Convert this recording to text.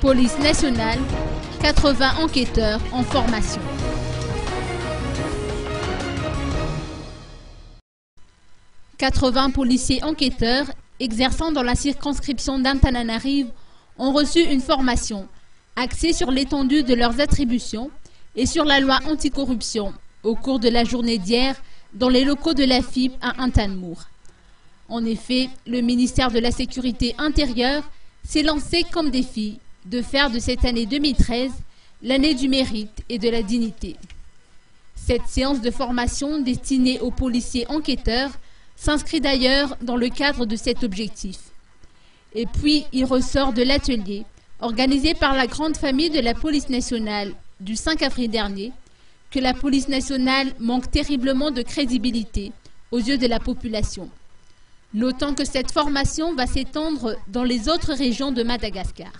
Police nationale, 80 enquêteurs en formation. « 80 policiers enquêteurs exerçant dans la circonscription d'Antananarive ont reçu une formation axée sur l'étendue de leurs attributions et sur la loi anticorruption au cours de la journée d'hier dans les locaux de la FIP à Antanmour. En effet, le ministère de la Sécurité intérieure s'est lancé comme défi de faire de cette année 2013 l'année du mérite et de la dignité. Cette séance de formation destinée aux policiers enquêteurs s'inscrit d'ailleurs dans le cadre de cet objectif. Et puis, il ressort de l'atelier organisé par la grande famille de la police nationale du 5 avril dernier que la police nationale manque terriblement de crédibilité aux yeux de la population. Notons que cette formation va s'étendre dans les autres régions de Madagascar.